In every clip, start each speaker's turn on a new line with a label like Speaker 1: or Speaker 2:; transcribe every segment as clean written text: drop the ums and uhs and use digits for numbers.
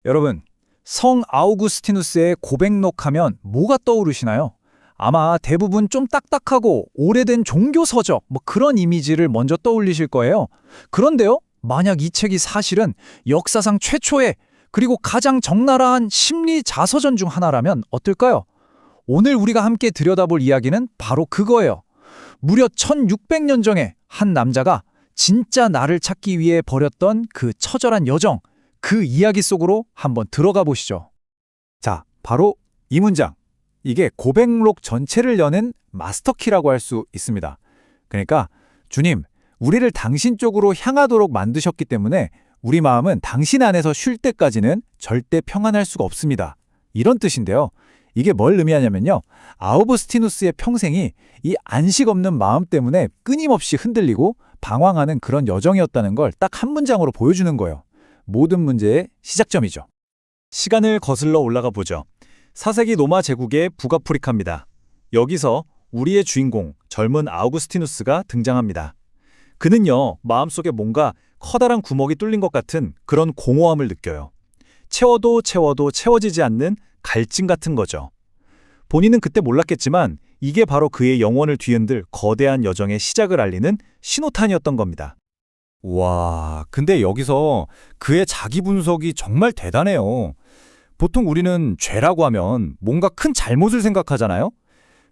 Speaker 1: 여러분, 성 아우구스티누스의 고백록 하면 뭐가 떠오르시나요? 아마 대부분 좀 딱딱하고 오래된 종교 서적, 그런 이미지를 먼저 떠올리실 거예요. 그런데요, 만약 이 책이 사실은 역사상 최초의 그리고 가장 적나라한 심리 자서전 중 하나라면 어떨까요? 오늘 우리가 함께 들여다볼 이야기는 바로 그거예요. 무려 1600년 전에 한 남자가 진짜 나를 찾기 위해 벌였던 그 처절한 여정, 그 이야기 속으로 한번 들어가 보시죠. 자, 바로 이 문장. 이게 고백록 전체를 여는 마스터키라고 할 수 있습니다. 그러니까 주님, 우리를 당신 쪽으로 향하도록 만드셨기 때문에 우리 마음은 당신 안에서 쉴 때까지는 절대 평안할 수가 없습니다. 이런 뜻인데요. 이게 뭘 의미하냐면요. 아우구스티누스의 평생이 이 안식 없는 마음 때문에 끊임없이 흔들리고 방황하는 그런 여정이었다는 걸 딱 한 문장으로 보여주는 거예요. 모든 문제의 시작점이죠. 시간을 거슬러 올라가 보죠. 4세기 로마 제국의 북아프리카입니다. 여기서 우리의 주인공, 젊은 아우구스티누스가 등장합니다. 그는요, 마음속에 뭔가 커다란 구멍이 뚫린 것 같은 그런 공허함을 느껴요. 채워도 채워지지 않는 갈증 같은 거죠. 본인은 그때 몰랐겠지만 이게 바로 그의 영혼을 뒤흔들 거대한 여정의 시작을 알리는 신호탄이었던 겁니다. 와, 근데 여기서 그의 자기 분석이 정말 대단해요. 보통 우리는 죄라고 하면 뭔가 큰 잘못을 생각하잖아요?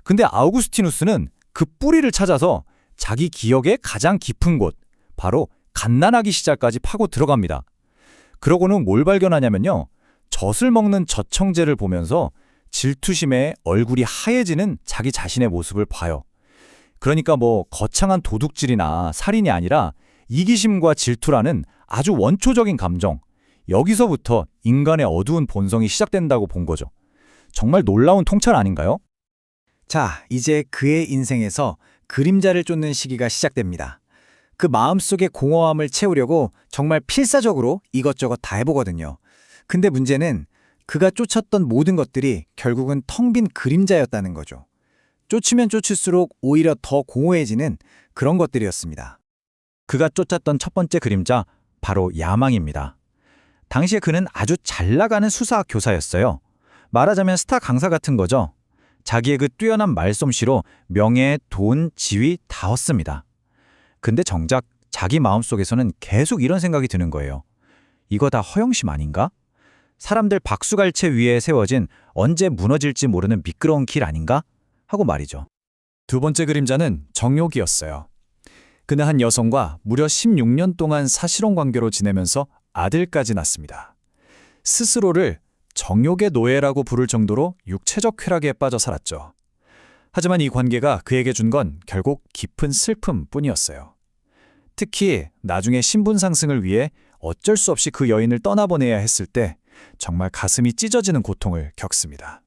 Speaker 1: 근데 아우구스티누스는 그 뿌리를 찾아서 자기 기억의 가장 깊은 곳, 바로 갓난아기 시절까지 파고 들어갑니다. 그러고는 뭘 발견하냐면요. 젖을 먹는 젖청제를 보면서 질투심에 얼굴이 하얘지는 자기 자신의 모습을 봐요. 그러니까 거창한 도둑질이나 살인이 아니라 이기심과 질투라는 아주 원초적인 감정, 여기서부터 인간의 어두운 본성이 시작된다고 본 거죠. 정말 놀라운 통찰 아닌가요? 자, 이제 그의 인생에서 그림자를 쫓는 시기가 시작됩니다. 그 마음속의 공허함을 채우려고 정말 필사적으로 이것저것 다 해보거든요. 근데 문제는 그가 쫓았던 모든 것들이 결국은 텅 빈 그림자였다는 거죠. 쫓으면 쫓을수록 오히려 더 공허해지는 그런 것들이었습니다. 그가 쫓았던 첫 번째 그림자, 바로 야망입니다. 당시에 그는 아주 잘 나가는 수사학 교사였어요. 말하자면 스타 강사 같은 거죠. 자기의 그 뛰어난 말솜씨로 명예, 돈, 지위 다 얻습니다. 근데 정작 자기 마음속에서는 계속 이런 생각이 드는 거예요. 이거 다 허영심 아닌가? 사람들 박수갈채 위에 세워진 언제 무너질지 모르는 미끄러운 길 아닌가? 하고 말이죠. 두 번째 그림자는 정욕이었어요. 그는 한 여성과 무려 16년 동안 사실혼 관계로 지내면서 아들까지 낳습니다. 스스로를 정욕의 노예라고 부를 정도로 육체적 쾌락에 빠져 살았죠. 하지만 이 관계가 그에게 준 건 결국 깊은 슬픔뿐이었어요. 특히 나중에 신분 상승을 위해 어쩔 수 없이 그 여인을 떠나보내야 했을 때 정말 가슴이 찢어지는 고통을 겪습니다.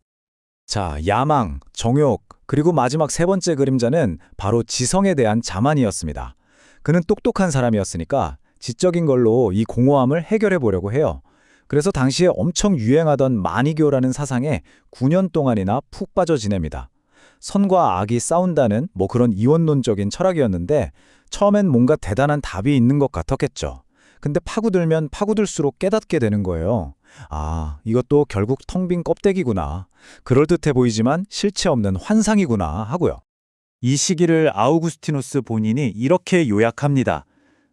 Speaker 1: 자, 야망, 정욕, 그리고 마지막 세 번째 그림자는 바로 지성에 대한 자만이었습니다. 그는 똑똑한 사람이었으니까 지적인 걸로 이 공허함을 해결해 보려고 해요. 그래서 당시에 엄청 유행하던 마니교라는 사상에 9년 동안이나 푹 빠져 지냅니다. 선과 악이 싸운다는 그런 이원론적인 철학이었는데 처음엔 뭔가 대단한 답이 있는 것 같았겠죠. 근데 파고들면 파고들수록 깨닫게 되는 거예요. 아, 이것도 결국 텅 빈 껍데기구나. 그럴듯해 보이지만 실체 없는 환상이구나 하고요. 이 시기를 아우구스티누스 본인이 이렇게 요약합니다.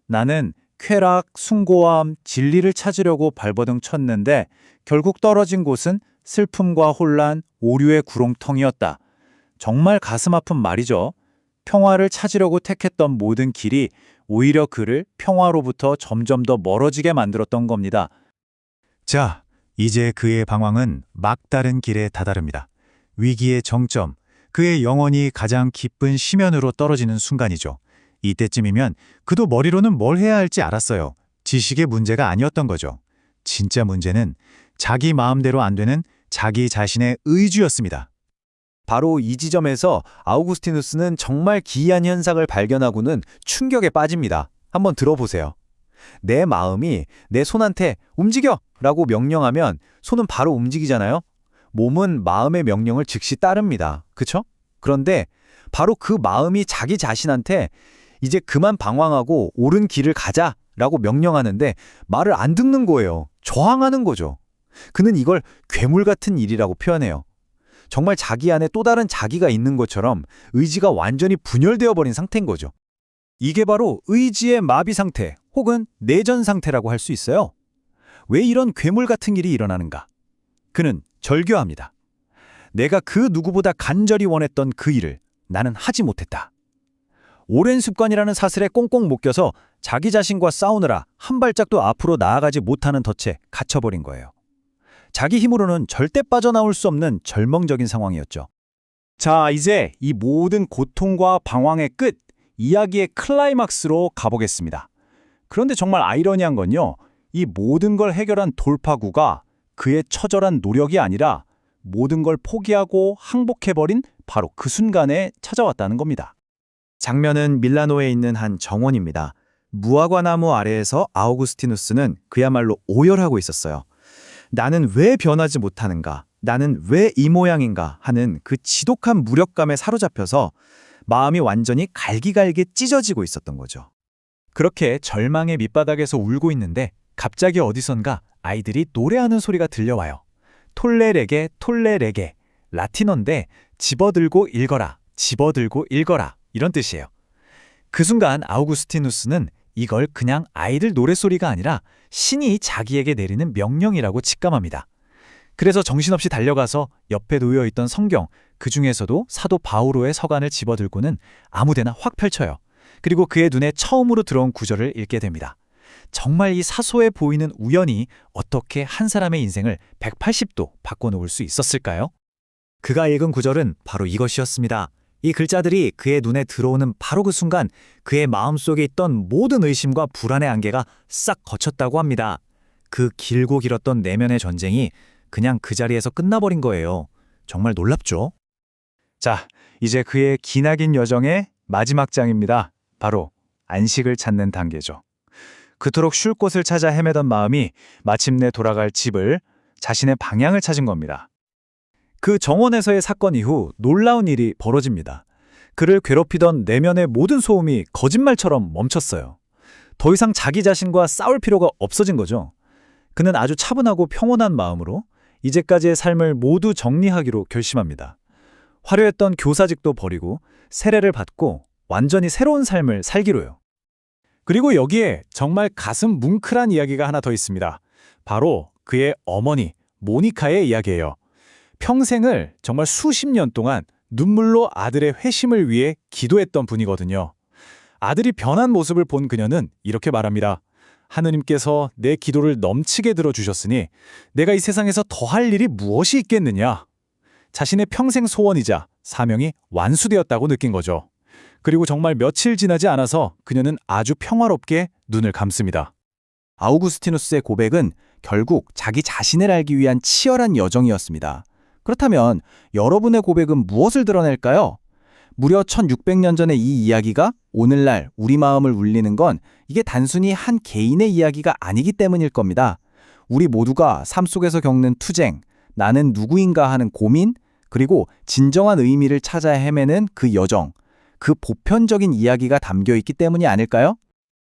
Speaker 1: 나는 쾌락, 숭고함, 진리를 찾으려고 발버둥 쳤는데 결국 떨어진 곳은 슬픔과 혼란, 오류의 구렁텅이었다. 정말 가슴 아픈 말이죠. 평화를 찾으려고 택했던 모든 길이 오히려 그를 평화로부터 점점 더 멀어지게 만들었던 겁니다. 자, 이제 그의 방황은 막다른 길에 다다릅니다. 위기의 정점, 그의 영혼이 가장 깊은 심연으로 떨어지는 순간이죠. 이때쯤이면 그도 머리로는 뭘 해야 할지 알았어요. 지식의 문제가 아니었던 거죠. 진짜 문제는 자기 마음대로 안 되는 자기 자신의 의지였습니다. 바로 이 지점에서 아우구스티누스는 정말 기이한 현상을 발견하고는 충격에 빠집니다. 한번 들어보세요. 내 마음이 내 손한테 움직여! 라고 명령하면 손은 바로 움직이잖아요. 몸은 마음의 명령을 즉시 따릅니다. 그쵸? 그런데 바로 그 마음이 자기 자신한테 이제 그만 방황하고 옳은 길을 가자 라고 명령하는데 말을 안 듣는 거예요. 저항하는 거죠.
Speaker 2: 그는 이걸 괴물 같은 일이라고 표현해요. 정말 자기 안에 또 다른 자기가 있는 것처럼 의지가 완전히 분열되어 버린 상태인 거죠.
Speaker 1: 이게 바로 의지의 마비 상태 혹은 내전 상태라고 할 수 있어요. 왜 이런 괴물 같은 일이 일어나는가? 그는 절교합니다. 내가 그 누구보다 간절히 원했던 그 일을 나는 하지 못했다. 오랜 습관이라는 사슬에 꽁꽁 묶여서 자기 자신과 싸우느라 한 발짝도 앞으로 나아가지 못하는 덫에 갇혀버린 거예요. 자기 힘으로는 절대 빠져나올 수 없는 절망적인 상황이었죠. 자, 이제 이 모든 고통과 방황의 끝, 이야기의 클라이막스로 가보겠습니다. 그런데 정말 아이러니한 건요, 이 모든 걸 해결한 돌파구가 그의 처절한 노력이 아니라 모든 걸 포기하고 항복해버린 바로 그 순간에 찾아왔다는 겁니다.
Speaker 2: 장면은 밀라노에 있는 한 정원입니다. 무화과 나무 아래에서 아우구스티누스는 그야말로 오열하고 있었어요. 나는 왜 변하지 못하는가? 나는 왜 이 모양인가? 하는 그 지독한 무력감에 사로잡혀서 마음이 완전히 갈기갈기 찢어지고 있었던 거죠.
Speaker 1: 그렇게 절망의 밑바닥에서 울고 있는데 갑자기 어디선가 아이들이 노래하는 소리가 들려와요. 톨레레게 톨레레게, 라틴어인데 집어들고 읽어라, 집어들고 읽어라 이런 뜻이에요. 그 순간 아우구스티누스는 이걸 그냥 아이들 노랫소리가 아니라 신이 자기에게 내리는 명령이라고 직감합니다. 그래서 정신없이 달려가서 옆에 놓여있던 성경, 그 중에서도 사도 바오로의 서간을 집어들고는 아무데나 확 펼쳐요. 그리고 그의 눈에 처음으로 들어온 구절을 읽게 됩니다. 정말 이 사소해 보이는 우연이 어떻게 한 사람의 인생을 180도 바꿔놓을 수 있었을까요?
Speaker 2: 그가 읽은 구절은 바로 이것이었습니다. 이 글자들이 그의 눈에 들어오는 바로 그 순간 그의 마음속에 있던 모든 의심과 불안의 안개가 싹 거쳤다고 합니다. 그 길고 길었던 내면의 전쟁이 그냥 그 자리에서 끝나버린 거예요. 정말 놀랍죠?
Speaker 1: 자, 이제 그의 기나긴 여정의 마지막 장입니다. 바로 안식을 찾는 단계죠. 그토록 쉴 곳을 찾아 헤매던 마음이 마침내 돌아갈 집을, 자신의 방향을 찾은 겁니다. 그 정원에서의 사건 이후 놀라운 일이 벌어집니다. 그를 괴롭히던 내면의 모든 소음이 거짓말처럼 멈췄어요. 더 이상 자기 자신과 싸울 필요가 없어진 거죠. 그는 아주 차분하고 평온한 마음으로 이제까지의 삶을 모두 정리하기로 결심합니다. 화려했던 교사직도 버리고 세례를 받고 완전히 새로운 삶을 살기로요. 그리고 여기에 정말 가슴 뭉클한 이야기가 하나 더 있습니다. 바로 그의 어머니 모니카의 이야기예요. 평생을 정말 수십 년 동안 눈물로 아들의 회심을 위해 기도했던 분이거든요. 아들이 변한 모습을 본 그녀는 이렇게 말합니다. 하느님께서 내 기도를 넘치게 들어주셨으니 내가 이 세상에서 더할 일이 무엇이 있겠느냐. 자신의 평생 소원이자 사명이 완수되었다고 느낀 거죠. 그리고 정말 며칠 지나지 않아서 그녀는 아주 평화롭게 눈을 감습니다.
Speaker 2: 아우구스티누스의 고백은 결국 자기 자신을 알기 위한 치열한 여정이었습니다. 그렇다면 여러분의 고백은 무엇을 드러낼까요? 무려 1600년 전의 이 이야기가 오늘날 우리 마음을 울리는 건 이게 단순히 한 개인의 이야기가 아니기 때문일 겁니다. 우리 모두가 삶 속에서 겪는 투쟁, 나는 누구인가 하는 고민, 그리고 진정한 의미를 찾아 헤매는 그 여정, 그 보편적인 이야기가 담겨 있기 때문이 아닐까요?